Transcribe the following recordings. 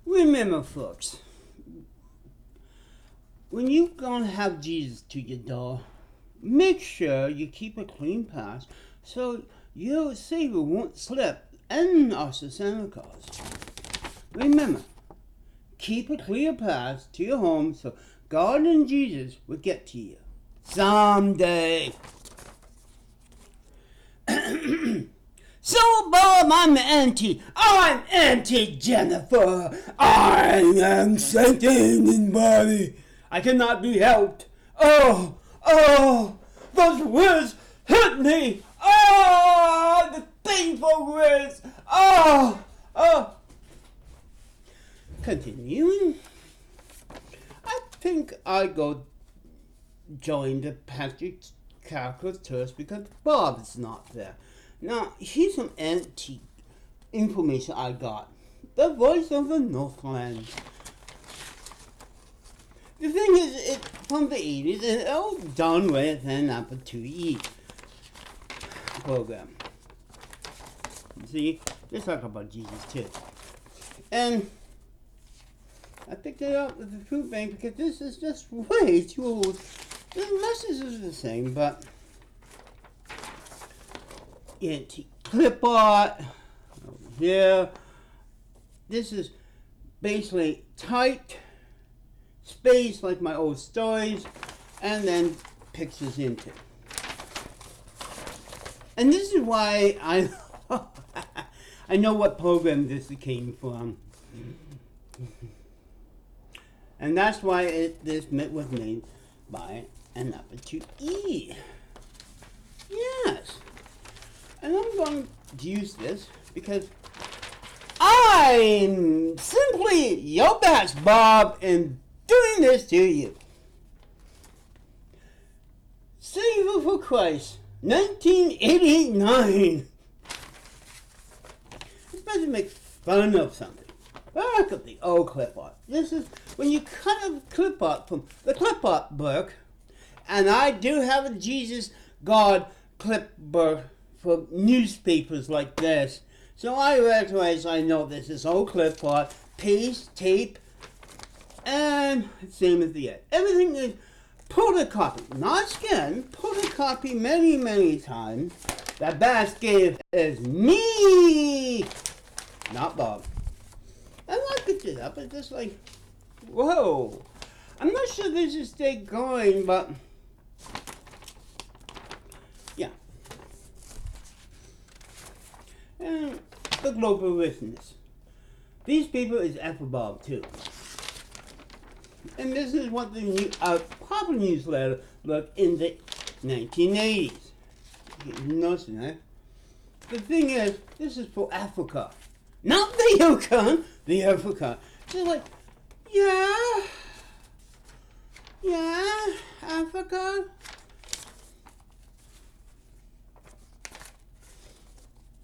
Remember, folks, when you gonna have Jesus to your door, make sure you keep a clean path so your Savior won't slip and also Santa Claus. Remember, keep a clear path to your home so God and Jesus will get to you someday. So, Bob, I'm Auntie Jennifer. I am Satan in body. I cannot be helped. Oh, those words hurt me. Oh, the painful words. Oh. Continuing, I think I go join the Patrick Caracas Church because Bob is not there. Now, here's some antique information I got. The voice of the Northland. The thing is, it's from the 80s, and old John Wayne and Apple IIe program. See, they talk about Jesus too. And I picked it up with the food bank because this is just way too old. The message is the same, but antique clip art over here. This is basically tight space like my old stories, and then pictures into. And this is why I know what program this came from. And that's why this was made by an Apple IIe. Yes. And I'm going to use this because I'm simply your best, Bob, in doing this to you. Savior for Christ, 1989. It's better to make fun of something. Look at the old clip art. This is when you cut a clip art from the clip art book, and I do have a Jesus God clip book for newspapers like this. So I recognize, I know this is old clip art, paste, tape, and same as the end. Everything is photocopy, not scanned, photocopy many, many times. The best gift is me, not Bob. And I picked it up, it's just like, whoa. I'm not sure this is stay going, but yeah. And the global witness. These people is Apple Bob too. And this is what the proper newsletter looked in the 1980s. You notice that? The thing is, this is for Africa. Not the Yukon, the Africa. Just like, yeah, Africa.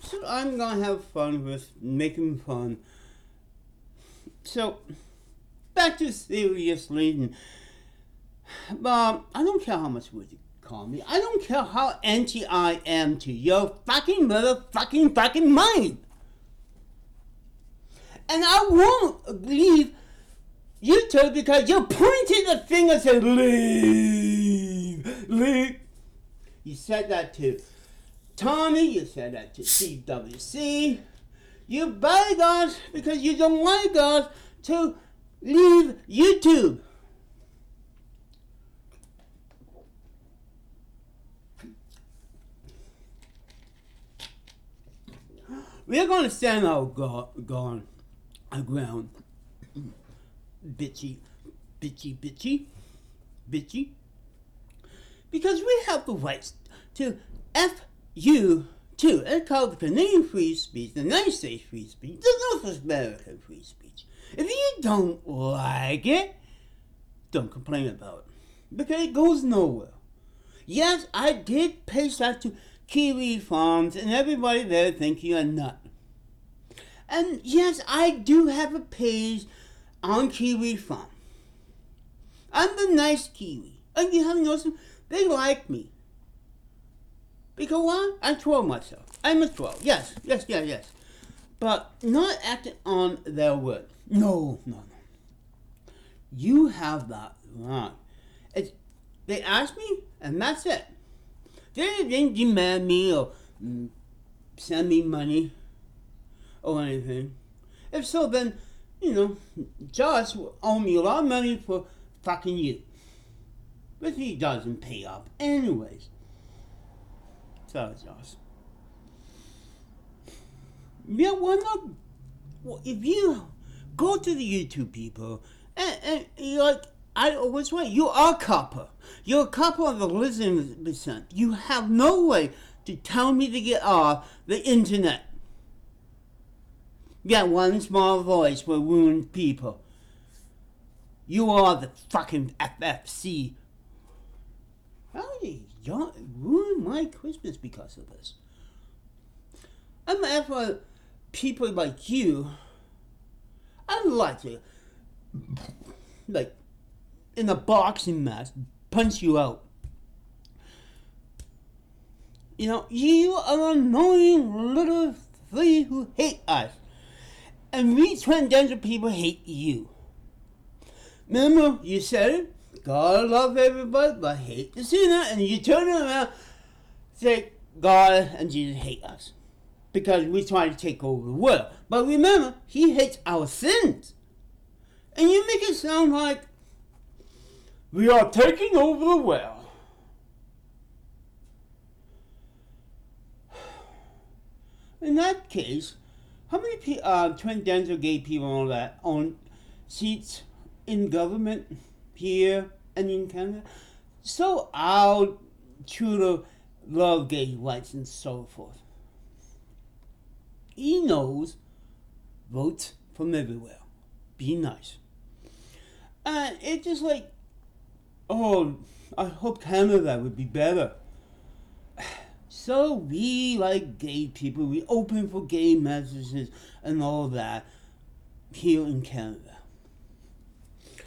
So I'm gonna have fun with making fun. So, back to serious reading. Bob, I don't care how much words you call me. I don't care how anti I am to your fucking motherfucking mind. And I won't leave YouTube because you pointed the finger and said, leave. You said that to Tommy, you said that to CWC. You beg us because you don't like us to leave YouTube. We're going to stand our ground. Bitchy. Because we have the rights to F you too. It's called the Canadian Free Speech, the United States Free Speech, the North American Free Speech. If you don't like it, don't complain about it. Because it goes nowhere. Yes, I did paste that to Kiwi Farms, and everybody there thinks you're a nut. And yes, I do have a page on Kiwi Farm. I'm the nice Kiwi. And you haven't noticed, they like me. Because what? I troll myself. I'm a troll. Yes. but not acting on their word. No. You have that wrong. They ask me, and that's it. They didn't demand me or send me money or anything. If so, then, Josh will owe me a lot of money for fucking you. But he doesn't pay up anyways. Sorry, Josh. Yeah, why not? Well, if you go to the YouTube people and you're like, I was right, you are a copper. You're a copper of the listening percent. You have no way to tell me to get off the internet. Yeah, one small voice will ruin people. You are the fucking FFC. How did you ruin my Christmas because of this? I'm after people like you. I'd like to, in a boxing match, punch you out. You are an annoying little flea who hate us. And we transgender people hate you. Remember, you said it. God love everybody, but hate the sinner. And you turn it around, say God and Jesus hate us. Because we try to take over the world. But remember, he hates our sins. And you make it sound like we are taking over the world. In that case, how many transgender gay people and all that own seats in government here and in Canada? So I'll truly love gay rights and so forth. He knows votes from everywhere. Be nice. And it's just like, I hope Canada would be better. So we, like gay people, we open for gay messages and all that here in Canada.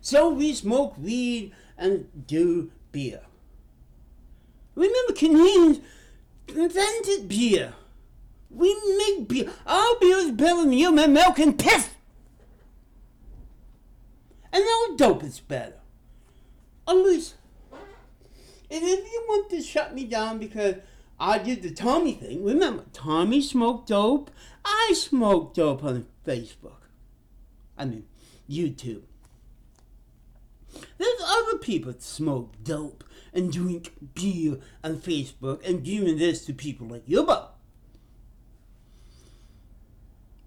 So we smoke weed and do beer. Remember, Canadians invented beer. We make beer. Our beer is better than your American piss. And our dope is better. At least, and if you want to shut me down because I did the Tommy thing, remember, Tommy smoked dope. I smoked dope on Facebook. YouTube. There's other people that smoke dope and drink beer on Facebook and giving this to people like you.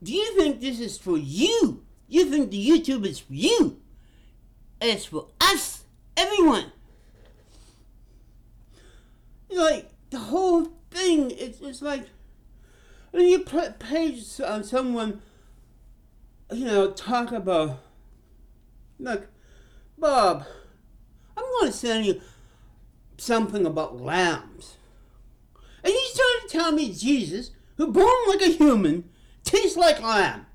Do you think this is for you? You think the YouTube is for you? It's for us, everyone. Like, the whole thing, it's like, when you page someone, talk about, look, Bob, I'm going to send you something about lambs. And he's trying to tell me Jesus, who born like a human, tastes like lamb.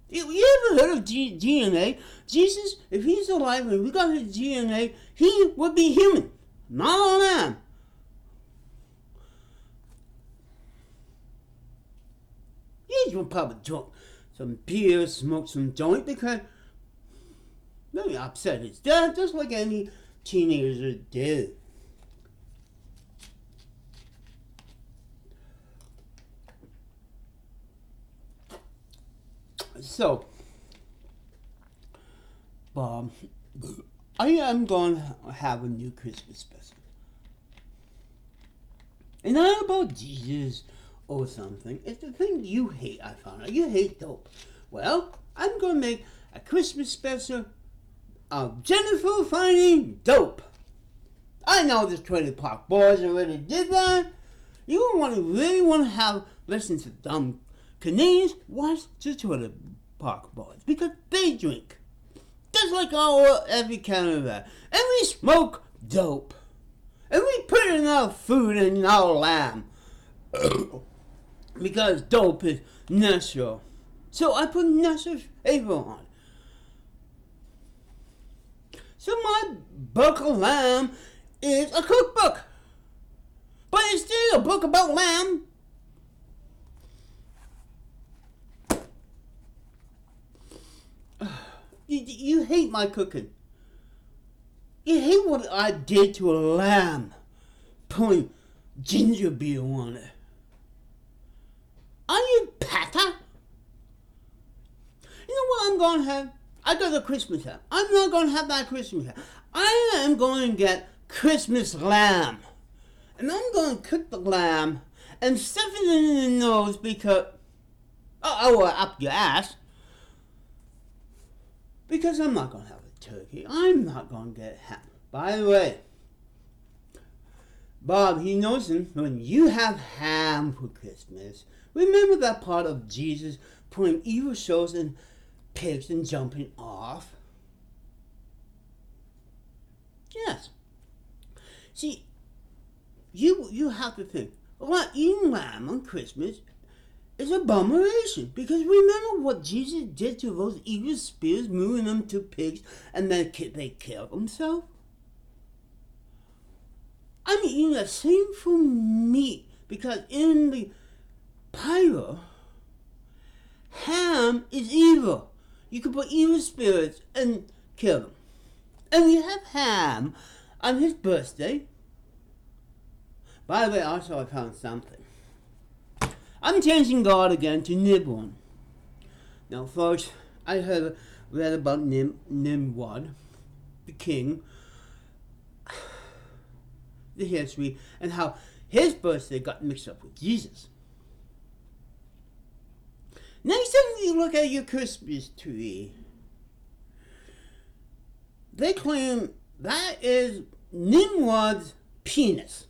You ever heard of DNA? Jesus, if he's alive and we got his DNA, he would be human, not a lamb. He would probably drink some beer, smoke some joint because maybe upset his dad, just like any teenager do. So, Bob, I am going to have a new Christmas special. And not about Jesus or something. It's the thing you hate, I found out. You hate dope. Well, I'm going to make a Christmas special of Jennifer finding dope. I know the Trailer Park Boys already did that. You really want to listen to dumb Canadians, watch the Trailer Park Boys because they drink. Just like every Canada. And we smoke dope. And we put it in our food and in our lamb. Because dope is natural. So I put natural flavor on. So my book of lamb is a cookbook. But it's still a book about lamb. You hate my cooking. You hate what I did to a lamb, putting ginger beer on it. Are you Pata? You know what I'm going to have? I got a Christmas hat. I'm not going to have that Christmas hat. I am going to get Christmas lamb. And I'm going to cook the lamb and stuff it in the nose because... Oh, up your ass. Because I'm not going to have a turkey. I'm not going to get ham. By the way, Bob, he knows when you have ham for Christmas, remember that part of Jesus putting evil souls in pigs and jumping off? Yes. See, you have to think, eating lamb on Christmas is an abomination. Because remember what Jesus did to those evil spirits, moving them to pigs, and then they killed themselves? I'm eating the same for meat, because in the Bible, ham is evil. You can put evil spirits and kill them. And we have ham on his birthday. By the way, also I found something. I'm changing God again to Nimrod. Now, folks, I read about Nimrod, the king, the history, and how his birthday got mixed up with Jesus. Next time you look at your Christmas tree, they claim that is Nimrod's penis.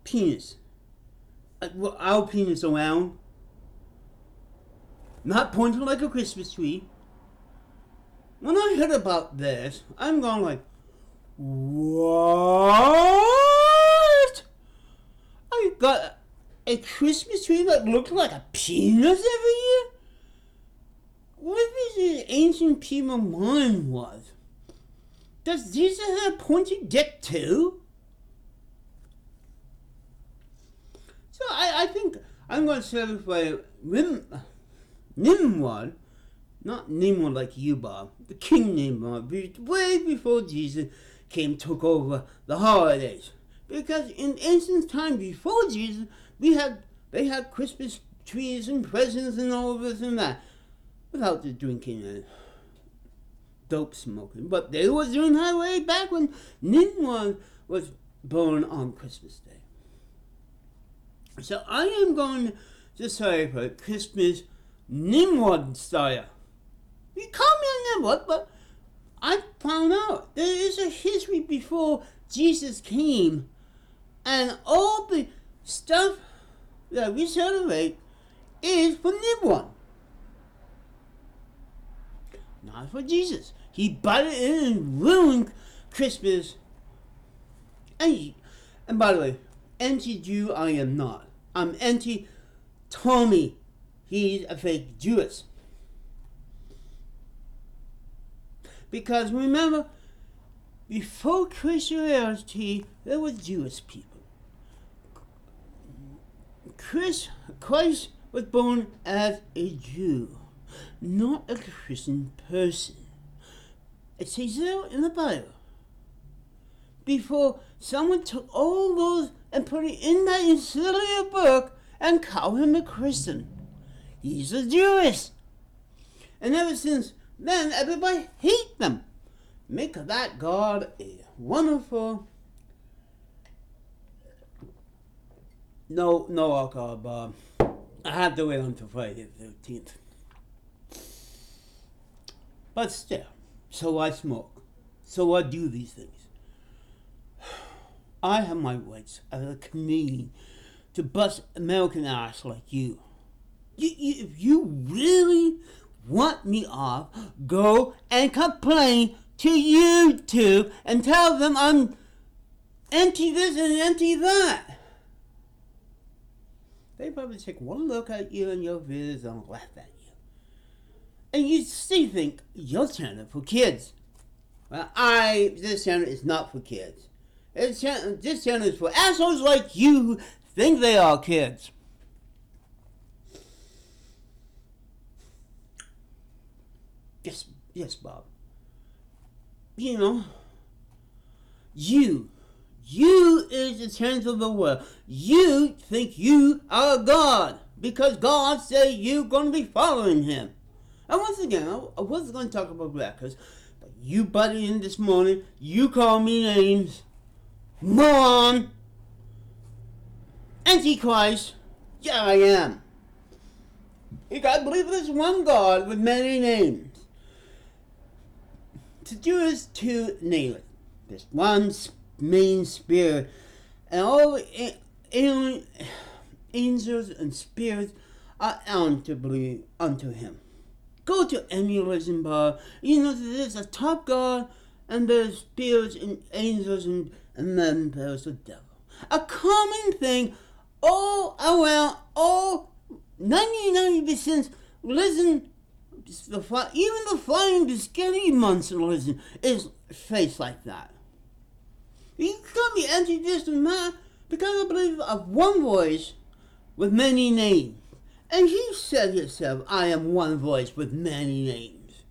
Penis. Our penis around. Not pointing like a Christmas tree. When I heard about this, I'm going like, what? I got a Christmas tree that looked like a penis every year? What is the ancient people mind was? Does Jesus have a pointy dick too? So I think I'm going to celebrate Nimrod, not Nimrod like you, Bob, the King Nimrod, way before Jesus took over the holidays. Because in ancient time before Jesus, they had Christmas trees and presents and all this and that, without the drinking and dope smoking. But they were doing that way back when Nimrod was born on Christmas Day. So I am going to celebrate Christmas Nimrod style. You call me a Nimrod, but I found out there is a history before Jesus came, and all the stuff that we celebrate is for Nimrod, not for Jesus. He butted in and ruined Christmas. And by the way, anti-Jew I am not. I'm anti-Tommy. He's a fake Jewess. Because remember, before Christianity, there were Jewish people. Christ was born as a Jew, not a Christian person. It says so in the Bible. Before someone took all those and put it in that silly book and called him a Christian. He's a Jewish. And ever since then, everybody hates them. Make that God a wonderful... No alcohol, Bob. I have to wait until Friday the 13th. But still, so I smoke. So I do these things. I have my rights as a Canadian to bust American ass like you. If you really want me off, go and complain to YouTube and tell them I'm anti this and anti that. They probably take one look at you and your videos and laugh at you. And you still think your channel for kids. Well, this channel is not for kids. This channel is for assholes like you who think they are kids. Yes, Bob. You know, you is the center of the world. You think you are God because God said you're going to be following Him. And once again, I wasn't going to talk about records, but you butted in this morning. You call me names. Moron. Antichrist. Yeah, I am. You got to believe there's one God with many names. To do is to nail it. There's one main spirit, and all the angels and spirits are accountable unto Him. Go to any religion bar. You know there's a top God, and there's spirits and angels, and then there's the devil. A common thing all around, all 99% religion. Even the flying Biscayne monster religion is faced like that. You can't be anti-distant man because I believe of one voice with many names. And He said Himself, I am one voice with many names.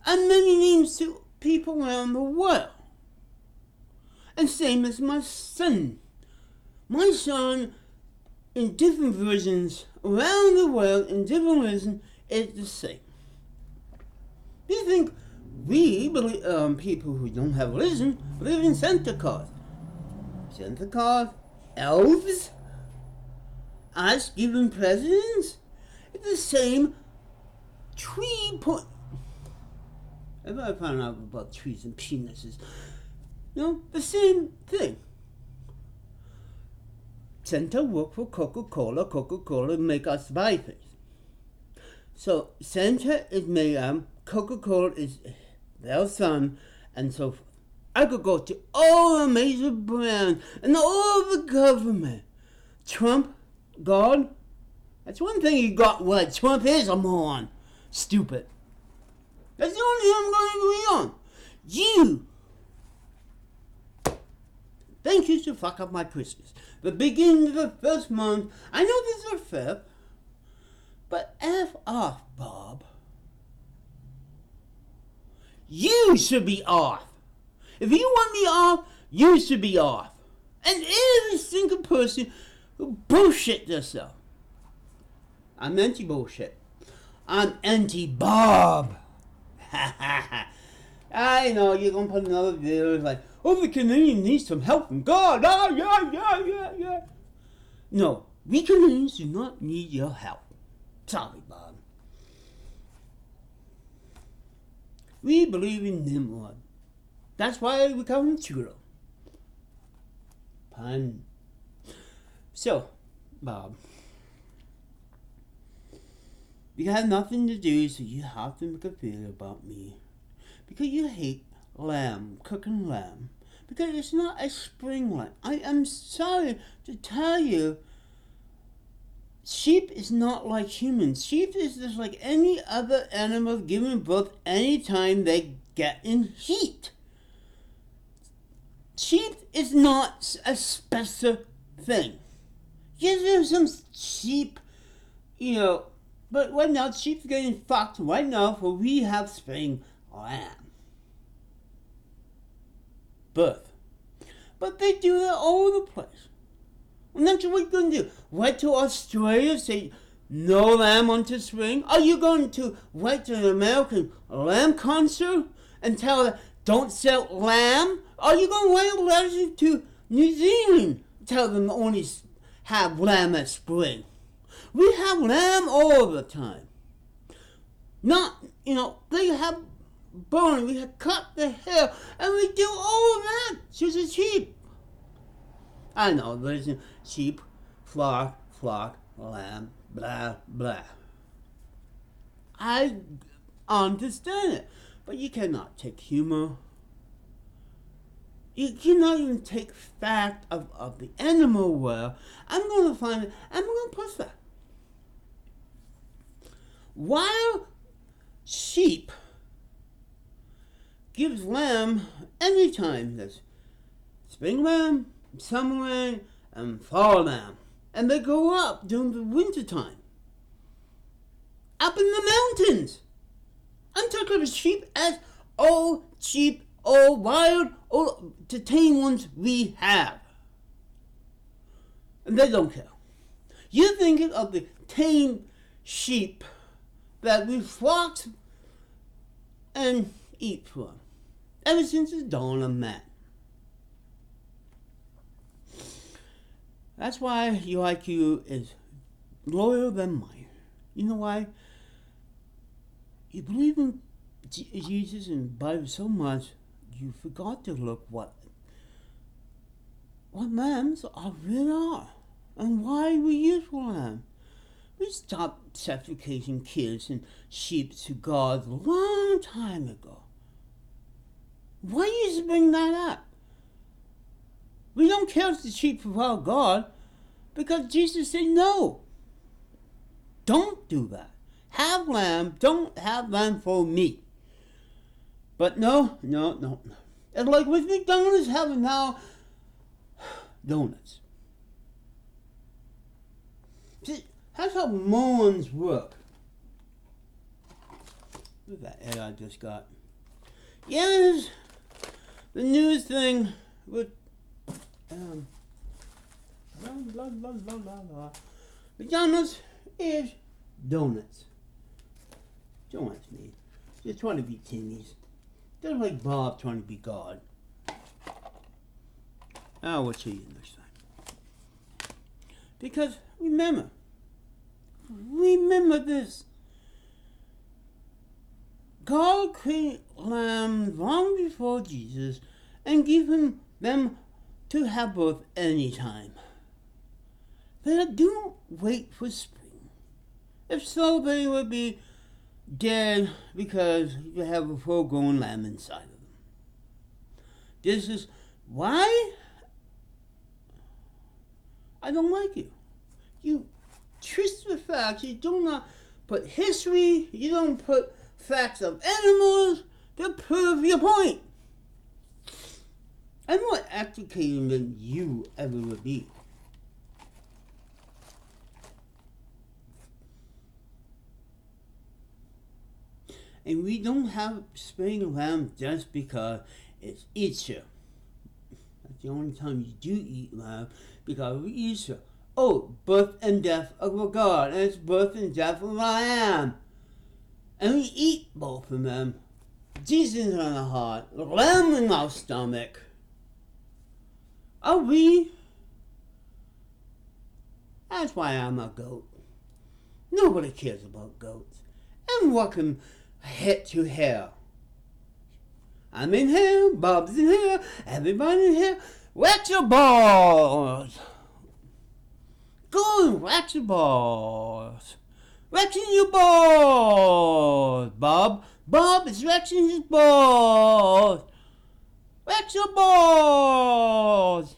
And many names to people around the world. And same as my son. My son, in different versions around the world, in different versions, is the same. Do you think we believe, people who don't have religion believe in Santa Claus? Santa Claus, elves, us giving presents? It's the same tree point. If I found out about trees and penises, the same thing. Santa worked for Coca-Cola. Coca-Cola make us buy things. So Santa is made Coca-Cola is their son, and so forth. I could go to all the major brands and all the government. Trump, God, that's one thing he got right. Trump is a moron. Stupid. That's the only thing I'm going to agree on. You think you should fuck up my Christmas. The beginning of the first month. I know this is the 5th. But F off, Bob. You should be off. If you want me off, you should be off. And every single person who bullshit themselves. I'm anti-bullshit. I'm anti-Bob. I know you're going to put another video like, the Canadian needs some help from God. Yeah. No, we Canadians do not need your help. Sorry, Bob. We believe in Nimrod. That's why we call him Churro. Pun. So, Bob, you have nothing to do, so you have to make a video about me. Because you hate lamb, cooking lamb. Because it's not a spring lamb. I am sorry to tell you, sheep is not like humans. Sheep is just like any other animal giving birth anytime they get in heat. Sheep is not a special thing. Yes, there's some sheep, but right now sheep's getting fucked right now for we have spring lamb birth. But they do that all over the place. And that's what you're going to do. Wait to Australia, say no lamb until spring? Are you going to wait to an American lamb concert and tell them don't sell lamb? Are you going to wait a letter to New Zealand, tell them only have lamb at spring? We have lamb all the time. Not, they have bone, we have cut the hair, and we do all of that. She's a sheep. I know, listen, sheep, flock, lamb, blah, blah. I understand it, but you cannot take humor. You cannot even take fact of the animal world. I'm going to find it, I'm going to push that. While sheep gives lamb anytime, there's spring lamb, summer lamb, and fall lamb. And they go up during the winter time. Up in the mountains. I'm talking about sheep as old sheep, old wild, old the tame ones we have. And they don't care. You're thinking of the tame sheep that we flocked and eat from ever since the dawn of man. That's why your IQ is lower than mine. You know why? You believe in Jesus and the Bible so much, you forgot to look what lambs really are and why we use lamb. We stopped sacrificing kids and sheep to God a long time ago. Why you bring that up? We don't care if the sheep follow God because Jesus said no. Don't do that. Have lamb, don't have lamb for me. But no. It's like with McDonald's having now donuts. See, that's how morons work. Look at that ad I just got. Yes, the news thing with McDonald's is donuts. Donuts, me. Just trying to be Timmy's. Just like Bob trying to be God. We'll see you next time. Because remember this. God created lambs long before Jesus and gave them to have birth anytime. They don't wait for spring. If so, they would be dead because you have a full-grown lamb inside of them. This is why I don't like you. You twist the facts. You do not put history. You don't put facts of animals to prove your point. I'm more educated than you ever will be. And we don't have spring lamb just because it's Easter. That's the only time you do eat lamb, because of Easter. Oh, birth and death of a God, and it's birth and death of a lamb. And we eat both of them. Jesus on our heart, lamb in our stomach. Are we? That's why I'm a goat. Nobody cares about goats. I'm walking head to hell. I'm in hell, Bob's in hell, everybody in hell. Wax your balls. Go and wax your balls. Waxing your balls, Bob. Bob is waxing his balls. Wax your balls.